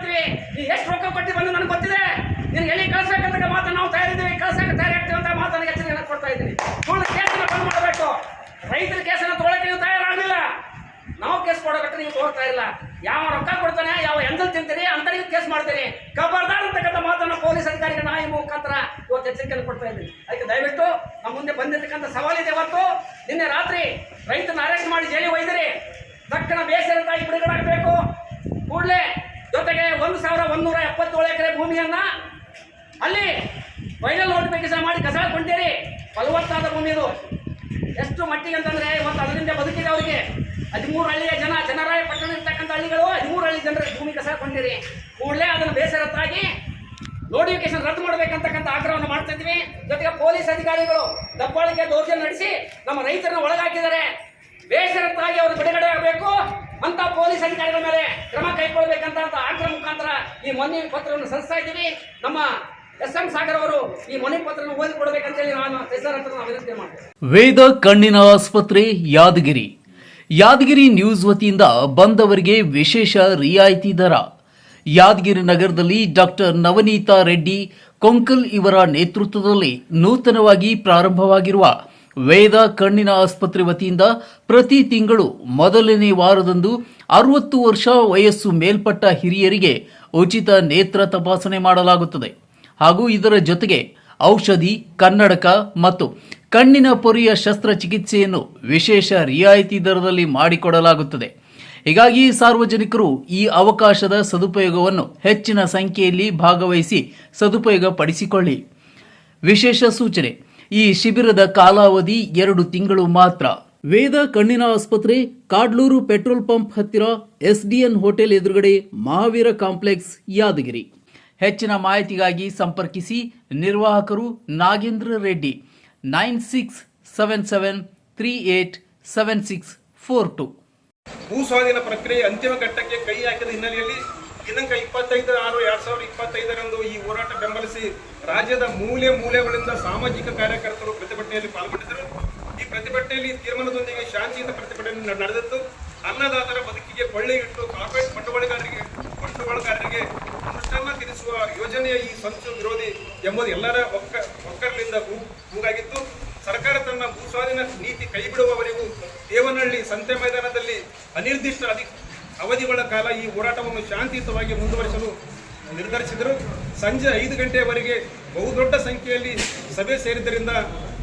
ಮಾಡ್ತೀವಿ. ನೀ ಎಷ್ಟು ರೊಕ್ಕ ಕೊಟ್ಟು ಬಂದು ನನಗೆ ಗೊತ್ತಿದೆ. ನಿನಗೆ ಎಲ್ಲಿ ಕಳ್ಸಬೇಕಂತ ಮಾತು ನಾವು ತಯಾರಿದ್ದೀವಿ, ಕಳ್ಸಕ್ಕೆ ತಯಾರಾಗ್ತೀವಿ ಅಂತ ಮಾತು ನನಗೆ ಎಚ್ಚರಿಕೆ ಕೊಡ್ತಾ ಇದ್ದೀನಿ. ಸುಳ್ಳು ಕೇಸನ್ನು ಬಂದ್ ಮಾಡಬೇಕು. ರೈತರ ಕೇಸನ್ನು ತೊಗೊಳಕ್ಕೆ ನೀವು ತಯಾರಾಗಲಿಲ್ಲ, ನಾವು ಕೇಸ್ ಕೊಡೋಕೆ ನೀವು ತೋರ್ತಾ ಇಲ್ಲ. ಯಾವ ರೊಕ್ಕ ಕೊಡ್ತಾನೆ, ಯಾವ ಎಂದಲ್ ತಿಂತೀರಿ ಅಂತರಿಗೆ ಕೇಸ್ ಮಾಡ್ತೀರಿ. ಖಬರ್ದಾರ್ ಅಂತಕ್ಕಂಥ ಮಾತನ್ನು ಪೊಲೀಸ್ ಅಧಿಕಾರಿಗೆ ನಾಯಿ ಮುಖಾಂತರ ಇವತ್ತು ಎಚ್ಚರಿಕೆಯನ್ನು ಕೊಡ್ತಾ ಇದ್ದೀನಿ. ಅದಕ್ಕೆ ದಯವಿಟ್ಟು ನಮ್ಮ ಮುಂದೆ ಬಂದಿರತಕ್ಕಂಥ ಸವಾಲಿದೆ. ಇವತ್ತು ನಿನ್ನೆ ರಾತ್ರಿ ರೈತನ ಅರೆಸ್ಟ್ ಮಾಡಿ ಜೈಲಿಗೆ ಒಯ್ದಿರಿ. ತಕ್ಷಣ ಬೇಸರತಾಗಿ ಬಿಡುಗಡೆ ಆಗಬೇಕು ಕೂಡಲೇ. ಜೊತೆಗೆ 1177 ಎಕರೆ ಭೂಮಿಯನ್ನ ಅಲ್ಲಿ ಫೈನಲ್ ನೋಟಿಫಿಕೇಶನ್ ಮಾಡಿ ಕಸಾಕೊಂಡಿರಿ. ಫಲವತ್ತಾದ ಭೂಮಿ ಇದು. ಎಷ್ಟು ಮಟ್ಟಿಗೆ ಅಂತಂದ್ರೆ ಇವತ್ತು ಅದರಿಂದ ಬದುಕಿದೆ ಅವರಿಗೆ. 13 ಹಳ್ಳಿಯ ಜನರಾಯಪಟ್ಟಣ ಇರ್ತಕ್ಕಂಥ ಹಳ್ಳಿಗಳು 13 ಹಳ್ಳಿ ಜನರ ಭೂಮಿ ಕಸಾಕೊಂಡಿರಿ. ಕೂಡಲೇ ಅದನ್ನು ಬೇಸರತ್ತಾಗಿ ನೋಟಿಫಿಕೇಶನ್ ರದ್ದು ಮಾಡಬೇಕಂತಕ್ಕಂಥ ಆಗ್ರಹವನ್ನು ಮಾಡ್ತಾ ಇದ್ವಿ. ಜೊತೆಗೆ ಪೊಲೀಸ್ ಅಧಿಕಾರಿಗಳು ದಬ್ಬಾಳಿಕೆ ದೌರ್ಜನ್ಯ ನಡೆಸಿ ನಮ್ಮ ರೈತರನ್ನು ಒಳಗಾಕಿದ್ದಾರೆ. ಬೇಸರತ್ತಾಗಿ ಅವರು ಬಿಡುಗಡೆ ಆಗಬೇಕು ಅಂತ ಪೊಲೀಸ್ ಅಧಿಕಾರಿಗಳ ಮೇಲೆ ಕ್ರಮ ಕೈಗೊಳ್ಳಬೇಕಂತ ಆಗ್ರಹ ಮುಖಾಂತರ ಈ ಮನವಿ ಪತ್ರವನ್ನು ಸಲ್ಲಿಸ್ತಾ ಇದ್ದೀವಿ. ನಮ್ಮ SM ಸಾಗರ್ ಅವರು ಈ ಮನವಿ ಪತ್ರವನ್ನು ಓದಿಕೊಡಬೇಕಂತೇಳಿ ನಾನು ತಹಸೀಲ್ದಾರ್ ಹತ್ರ ವಿನಂತಿ ಮಾಡ್ತೇನೆ. ವೇದ ಕಣ್ಣಿನ ಆಸ್ಪತ್ರೆ ಯಾದಗಿರಿ ನ್ಯೂಸ್ ವತಿಯಿಂದ ಬಂದವರಿಗೆ ವಿಶೇಷ ರಿಯಾಯಿತಿ ದರ. ಯಾದಗಿರಿ ನಗರದಲ್ಲಿ ಡಾಕ್ಟರ್ ನವನೀತಾ ರೆಡ್ಡಿ ಕೊಂಕಲ್ ಇವರ ನೇತೃತ್ವದಲ್ಲಿ ನೂತನವಾಗಿ ಪ್ರಾರಂಭವಾಗಿರುವ ವೇದ ಕಣ್ಣಿನ ಆಸ್ಪತ್ರೆ ವತಿಯಿಂದ ಪ್ರತಿ ತಿಂಗಳು ಮೊದಲನೇ ವಾರದಂದು 60 ವರ್ಷ ವಯಸ್ಸು ಮೇಲ್ಪಟ್ಟ ಹಿರಿಯರಿಗೆ ಉಚಿತ ನೇತ್ರ ತಪಾಸಣೆ ಮಾಡಲಾಗುತ್ತದೆ. ಹಾಗೂ ಇದರ ಜೊತೆಗೆ ಔಷಧಿ, ಕನ್ನಡಕ ಮತ್ತು ಕಣ್ಣಿನ ಪೊರೆಯ ಶಸ್ತ್ರಚಿಕಿತ್ಸೆಯನ್ನು ವಿಶೇಷ ರಿಯಾಯಿತಿ ದರದಲ್ಲಿ ಮಾಡಿಕೊಡಲಾಗುತ್ತದೆ. ಹೀಗಾಗಿ ಸಾರ್ವಜನಿಕರು ಈ ಅವಕಾಶದ ಸದುಪಯೋಗವನ್ನು ಹೆಚ್ಚಿನ ಸಂಖ್ಯೆಯಲ್ಲಿ ಭಾಗವಹಿಸಿ ಸದುಪಯೋಗ ಪಡಿಸಿಕೊಳ್ಳಿ. ವಿಶೇಷ ಸೂಚನೆ: ಈ ಶಿಬಿರದ ಕಾಲಾವಧಿ 2 ತಿಂಗಳು ಮಾತ್ರ. ವೇದ ಕಣ್ಣಿನ ಆಸ್ಪತ್ರೆ, ಕಾಡ್ಲೂರು ಪೆಟ್ರೋಲ್ ಪಂಪ್ ಹತ್ತಿರ, SDN ಹೋಟೆಲ್ ಎದುರುಗಡೆ, ಮಹಾವೀರ ಕಾಂಪ್ಲೆಕ್ಸ್, ಯಾದಗಿರಿ. ಹೆಚ್ಚಿನ ಮಾಹಿತಿಗಾಗಿ ಸಂಪರ್ಕಿಸಿ ನಿರ್ವಾಹಕರು ನಾಗೇಂದ್ರ ರೆಡ್ಡಿ 9677387642. ಭೂ ಸ್ವಾಧೀನ ಪ್ರಕ್ರಿಯೆ ಅಂತಿಮ ಘಟ್ಟಕ್ಕೆ ಕೈ ಹಾಕಿದ ಹಿನ್ನೆಲೆಯಲ್ಲಿ ದಿನಾಂಕ 25/6/2025 ಈ ಹೋರಾಟ ಬೆಂಬಲಿಸಿ ರಾಜ್ಯದ ಮೂಲೆಗಳಿಂದ ಸಾಮಾಜಿಕ ಕಾರ್ಯಕರ್ತರು ಪ್ರತಿಭಟನೆಯಲ್ಲಿ ಪಾಲ್ಗೊಂಡಿದ್ದರು. ಈ ಪ್ರತಿಭಟನೆಯಲ್ಲಿ ತೀರ್ಮಾನದೊಂದಿಗೆ ಶಾಂತಿಯುತ ಪ್ರತಿಭಟನೆ ನಡೆದಿದ್ದು, ಅನ್ನದಾತರ ಬದುಕಿಗೆ ಕೊಳ್ಳೆ ಇಟ್ಟು ಕಾರ್ಪೊರೇಟ್ ಬಂಡವಾಳಗಾರರಿಗೆ ಅನುಷ್ಠಾನ ತಿಳಿಸುವ ಯೋಜನೆಯ ಈ ಸಂಚು ವಿರೋಧಿ ಎಂಬುದು ಎಲ್ಲರ ಒಕ್ಕಲಿನಿಂದ ಕೂಗಾಗಿತ್ತು. ಸರ್ಕಾರ ತನ್ನ ಭೂ ಸ್ವಾಧೀನ ನೀತಿ ಕೈಬಿಡುವವರೆಗೂ ದೇವನಹಳ್ಳಿ ಸಂತೆ ಮೈದಾನದಲ್ಲಿ ಅನಿರ್ದಿಷ್ಟ ಅವಧಿಗಳ ಕಾಲ ಈ ಹೋರಾಟವನ್ನು ಶಾಂತಿಯುತವಾಗಿ ಮುಂದುವರಿಸಲು ನಿರ್ಧರಿಸಿದರು. ಸಂಜೆ 5 ಗಂಟೆಯವರೆಗೆ ಬಹುದೊಡ್ಡ ಸಂಖ್ಯೆಯಲ್ಲಿ ಸಭೆ ಸೇರಿದ್ದರಿಂದ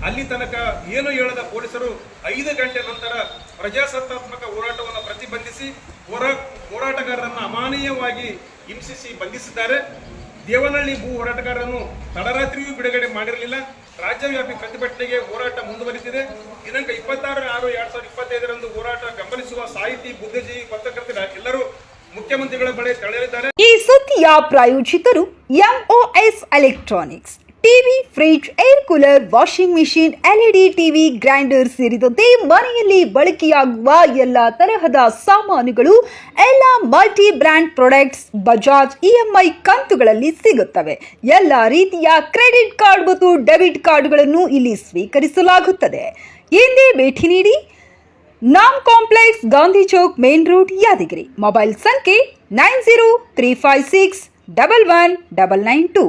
ಅಲ್ಲಿ ತನಕ ಏನು ಹೇಳದ ಪೊಲೀಸರು 5 ಗಂಟೆ ನಂತರ ಪ್ರಜಾಸತ್ತಾತ್ಮಕ ಹೋರಾಟವನ್ನು ಪ್ರತಿಬಂಧಿಸಿ ಹೋರಾಟಗಾರರನ್ನು ಅಮಾನವೀಯವಾಗಿ ಹಿಂಸಿಸಿ ಬಂಧಿಸಿದ್ದಾರೆ. ದೇವನಹಳ್ಳಿ ಭೂ ಹೋರಾಟಗಾರರನ್ನು ತಡರಾತ್ರಿಯೂ ಬಿಡುಗಡೆ ಮಾಡಿರಲಿಲ್ಲ. ರಾಜ್ಯವ್ಯಾಪಿ ಪ್ರತಿಭಟನೆಗೆ ಹೋರಾಟ ಮುಂದುವರಿದಿದೆ. ದಿನಾಂಕ 26/6/2025 ಹೋರಾಟ ಬೆಂಬಲಿಸುವ ಸಾಹಿತಿ, ಬುದ್ಧಿಜೀವಿ, ಪತ್ರಕರ್ತರ ಎಲ್ಲರೂ ಮುಖ್ಯಮಂತ್ರಿಗಳ ಬಳಿ ತೆರಳಿದ್ದಾರೆ. ಈ ಸುದ್ದಿಯ ಪ್ರಾಯೋಜಿತರು MOS electronics. TV, fridge, air cooler, washing machine, LED TV, grinder ಸೇರಿದಂತೆ ಮನೆಯಲ್ಲಿ ಬಳಕೆಯಾಗುವ ಎಲ್ಲ ತರಹದ ಸಾಮಾನುಗಳು, ಎಲ್ಲ multi brand products Bajaj EMI ಕಂತುಗಳಲ್ಲಿ ಸಿಗುತ್ತವೆ. ಎಲ್ಲ ರೀತಿಯ ಕ್ರೆಡಿಟ್ ಕಾರ್ಡ್ ಮತ್ತು ಡೆಬಿಟ್ ಕಾರ್ಡ್ಗಳನ್ನು ಇಲ್ಲಿ ಸ್ವೀಕರಿಸಲಾಗುತ್ತದೆ. ಹಿಂದೆ ಭೇಟಿ ನೀಡಿ. ನಾಮ್ complex, Gandhi Chowk, main road, Yadgiri. Mobile ಸಂಖ್ಯೆ 9035611992.